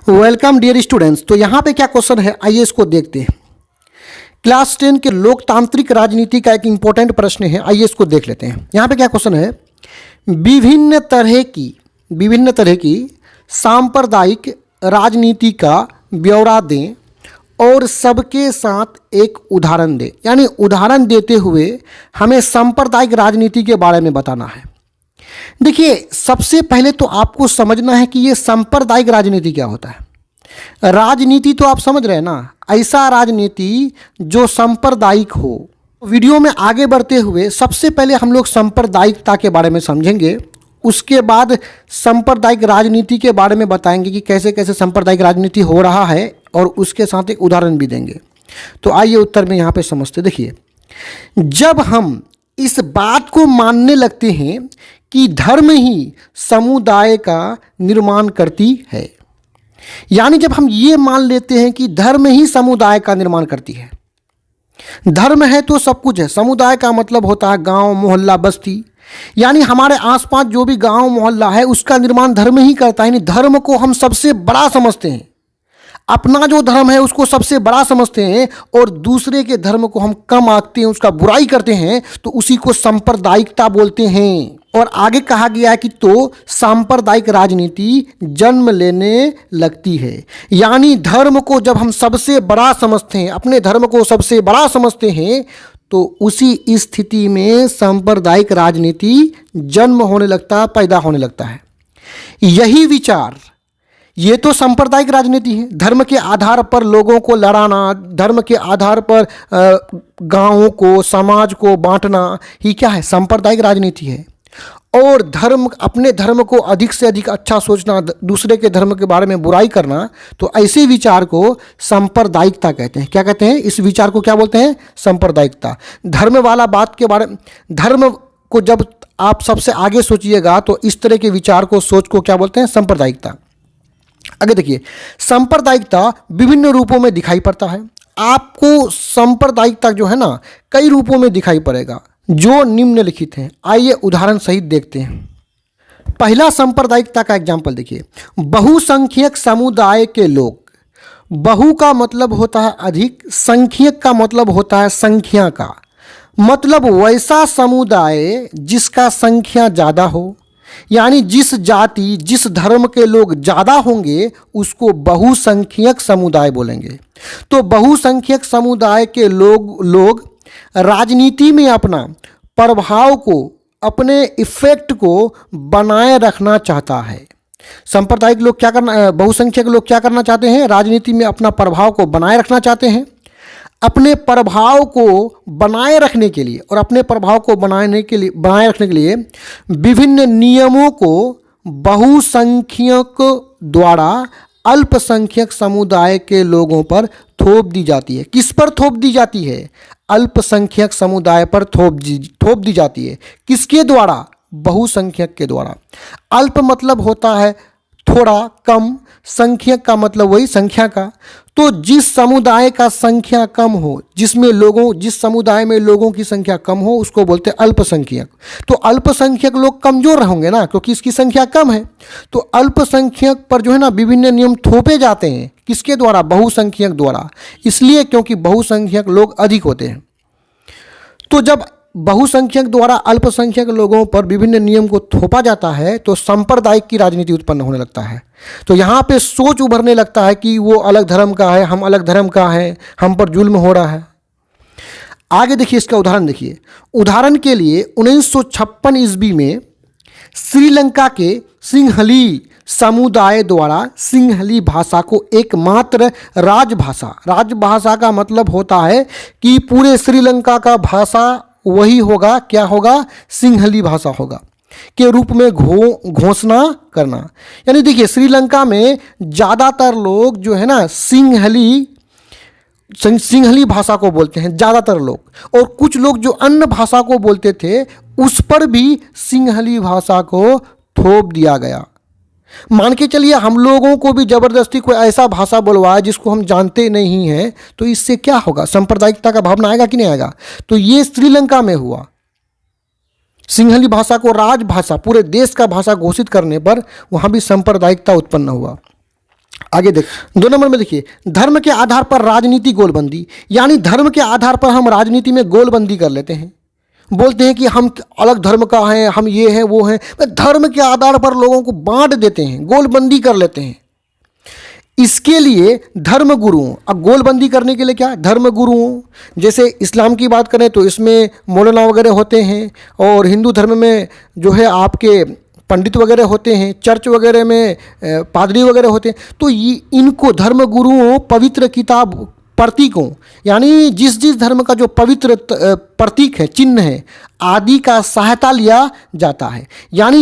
Welcome dear students. तो यहाँ पे क्या क्वेश्चन है, आइए इसको देखते हैं। क्लास 10 के लोकतांत्रिक राजनीति का एक इंपॉर्टेंट प्रश्न है, आइए इसको देख लेते हैं। यहाँ पे क्या क्वेश्चन है, विभिन्न तरह की सांप्रदायिक राजनीति का ब्यौरा दें और सबके साथ एक उदाहरण दें। यानी उदाहरण देते हुए हमें सांप्रदायिक राजनीति के बारे में बताना है। देखिए, सबसे पहले तो आपको समझना है कि ये सांप्रदायिक राजनीति क्या होता है। राजनीति तो आप समझ रहे हैं ना, ऐसा राजनीति जो सांप्रदायिक हो। वीडियो में आगे बढ़ते हुए सबसे पहले हम लोग सांप्रदायिकता के बारे में समझेंगे, उसके बाद सांप्रदायिक राजनीति के बारे में बताएंगे कि कैसे कैसे सांप्रदायिक राजनीति हो रहा है और उसके साथ एक उदाहरण भी देंगे। तो आइए उत्तर में यहाँ पे समझते। देखिए, जब हम इस बात को मानने लगते हैं कि धर्म ही समुदाय का निर्माण करती है, यानी जब हम ये मान लेते हैं कि धर्म ही समुदाय का निर्माण करती है, धर्म है तो सब कुछ है। समुदाय का मतलब होता है गांव, मोहल्ला, बस्ती, यानी हमारे आसपास जो भी गांव मोहल्ला है उसका निर्माण धर्म ही करता है। यानी धर्म को हम सबसे बड़ा समझते हैं, अपना जो धर्म है उसको सबसे बड़ा समझते हैं और दूसरे के धर्म को हम कम आंकते हैं, उसका बुराई करते हैं, तो उसी को सांप्रदायिकता बोलते हैं। और आगे कहा गया है कि तो सांप्रदायिक राजनीति जन्म लेने लगती है। यानी धर्म को जब हम सबसे बड़ा समझते हैं, अपने धर्म को सबसे बड़ा समझते हैं, तो उसी स्थिति में सांप्रदायिक राजनीति जन्म होने लगता, पैदा होने लगता है। यही विचार, ये तो सांप्रदायिक राजनीति है। धर्म के आधार पर लोगों को लड़ाना, धर्म के आधार पर गांवों को, समाज को बांटना ही क्या है, सांप्रदायिक राजनीति है। और धर्म, अपने धर्म को अधिक से अधिक अच्छा सोचना, दूसरे के धर्म के बारे में बुराई करना, तो ऐसे विचार को सांप्रदायिकता कहते हैं। क्या कहते हैं, इस विचार को क्या बोलते हैं, सांप्रदायिकता। धर्म वाला बात के बारे में, धर्म को जब आप सबसे आगे सोचिएगा तो इस तरह के विचार को, सोच को क्या बोलते हैं, सांप्रदायिकता। आगे देखिए, सांप्रदायिकता विभिन्न रूपों में दिखाई पड़ता है। आपको सांप्रदायिकता जो है ना, कई रूपों में दिखाई पड़ेगा जो निम्नलिखित हैं। आइए उदाहरण सहित देखते हैं। पहला सांप्रदायिकता का एग्जाम्पल देखिए, बहुसंख्यक समुदाय के लोग। बहु का मतलब होता है अधिक, संख्यक का मतलब होता है संख्या का, मतलब वैसा समुदाय जिसका संख्या ज़्यादा हो। यानी जिस जाति, जिस धर्म के लोग ज़्यादा होंगे उसको बहुसंख्यक समुदाय बोलेंगे। तो बहुसंख्यक समुदाय के लोग राजनीति में अपना प्रभाव को, अपने इफेक्ट को बनाए रखना चाहता है। सांप्रदायिक लोग क्या करना, बहुसंख्यक लोग क्या करना चाहते हैं, राजनीति में अपना प्रभाव को बनाए रखना चाहते हैं। अपने प्रभाव को बनाए रखने के लिए और अपने प्रभाव को बनाए रखने के लिए विभिन्न नियमों को बहुसंख्यक द्वारा अल्पसंख्यक समुदाय के लोगों पर थोप दी जाती है। किस पर थोप दी जाती है, अल्पसंख्यक समुदाय पर थोप दी जाती है। किसके द्वारा, बहुसंख्यक के द्वारा। अल्प मतलब होता है थोड़ा, कम, संख्यक का मतलब वही संख्या का। तो जिस समुदाय का संख्या कम हो, जिस समुदाय में लोगों की संख्या कम हो, उसको बोलते हैं अल्पसंख्यक। तो अल्पसंख्यक लोग कमजोर होंगे ना, क्योंकि इसकी संख्या कम है। तो अल्पसंख्यक पर जो है ना विभिन्न नियम थोपे जाते हैं। किसके द्वारा, बहुसंख्यक द्वारा। इसलिए क्योंकि बहुसंख्यक लोग अधिक होते हैं। तो जब बहुसंख्यक द्वारा अल्पसंख्यक लोगों पर विभिन्न नियम को थोपा जाता है तो सांप्रदायिक की राजनीति उत्पन्न होने लगता है। तो यहाँ पे सोच उभरने लगता है कि वो अलग धर्म का है, हम अलग धर्म का है, हम पर जुल्म हो रहा है। आगे देखिए, इसका उदाहरण देखिए। उदाहरण के लिए 1956 ईस्वी में श्रीलंका के सिंहली समुदाय द्वारा सिंहली भाषा को एकमात्र राजभाषा का मतलब होता है कि पूरे श्रीलंका का भाषा वही होगा, क्या होगा, सिंहली भाषा होगा, के रूप में घोषणा करना। यानी देखिए, श्रीलंका में ज़्यादातर लोग जो है ना सिंहली भाषा को बोलते हैं, ज़्यादातर लोग। और कुछ लोग जो अन्य भाषा को बोलते थे उस पर भी सिंहली भाषा को थोप दिया गया। मान के चलिए हम लोगों को भी ज़बरदस्ती कोई ऐसा भाषा बोलवाए जिसको हम जानते नहीं हैं, तो इससे क्या होगा, सांप्रदायिकता का भावना आएगा कि नहीं आएगा। तो ये श्रीलंका में हुआ। सिंहली भाषा को राजभाषा, पूरे देश का भाषा घोषित करने पर वहाँ भी सांप्रदायिकता उत्पन्न हुआ। आगे देख 2 नंबर में देखिए, धर्म के आधार पर राजनीति गोलबंदी, यानी धर्म के आधार पर हम राजनीति में गोलबंदी कर लेते हैं। बोलते हैं कि हम अलग धर्म का हैं, हम ये हैं वो हैं, धर्म के आधार पर लोगों को बांट देते हैं, गोलबंदी कर लेते हैं। इसके लिए धर्म गुरुओं, अब गोलबंदी करने के लिए क्या, धर्म गुरुओं, जैसे इस्लाम की बात करें तो इसमें मौलाना वगैरह होते हैं, और हिंदू धर्म में जो है आपके पंडित वगैरह होते हैं, चर्च वगैरह में पादरी वगैरह होते हैं। तो ये इनको धर्म गुरुओं पवित्र किताब प्रतीकों, यानी जिस जिस धर्म का जो पवित्र प्रतीक है, चिन्ह है आदि का सहायता लिया जाता है। यानी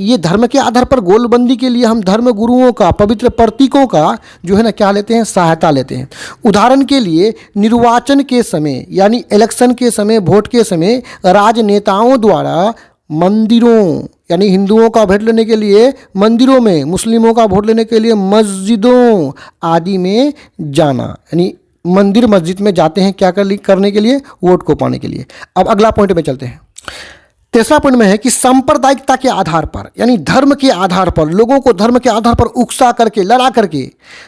ये धर्म के आधार पर गोलबंदी के लिए हम धर्म गुरुओं का, पवित्र प्रतीकों का जो है ना क्या लेते हैं, सहायता लेते हैं। उदाहरण के लिए निर्वाचन के समय, यानी इलेक्शन के समय, वोट के समय राजनेताओं द्वारा मंदिरों, यानी हिंदुओं का वोट लेने के लिए मंदिरों में, मुस्लिमों का वोट लेने के लिए मस्जिदों आदि में जाना, यानी मंदिर मस्जिद में जाते हैं क्या करने के लिए, वोट को पाने के लिए। अब अगला पॉइंट में चलते हैं। तीसरा पॉइंट में है कि सांप्रदायिकता के आधार पर, यानी धर्म के आधार पर, लोगों को धर्म के आधार पर उकसा करके, लड़ा करके,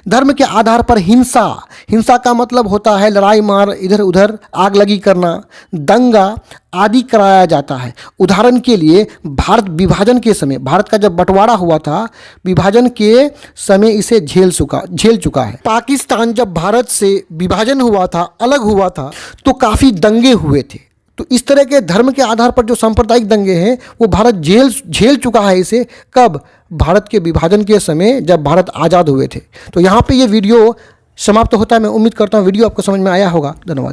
धर्म के आधार पर हिंसा, हिंसा का मतलब होता है लड़ाई मार, इधर उधर आग लगी करना, दंगा आदि कराया जाता है। उदाहरण के लिए भारत विभाजन के समय, भारत का जब बंटवारा हुआ था, विभाजन के समय इसे झेल चुका है। पाकिस्तान जब भारत से विभाजन हुआ था, अलग हुआ था, तो काफ़ी दंगे हुए थे। तो इस तरह के धर्म के आधार पर जो सांप्रदायिक दंगे हैं वो भारत झेल चुका है इसे। कब, भारत के विभाजन के समय जब भारत आज़ाद हुए थे। तो यहाँ पे ये वीडियो समाप्त होता है। मैं उम्मीद करता हूँ वीडियो आपको समझ में आया होगा। धन्यवाद।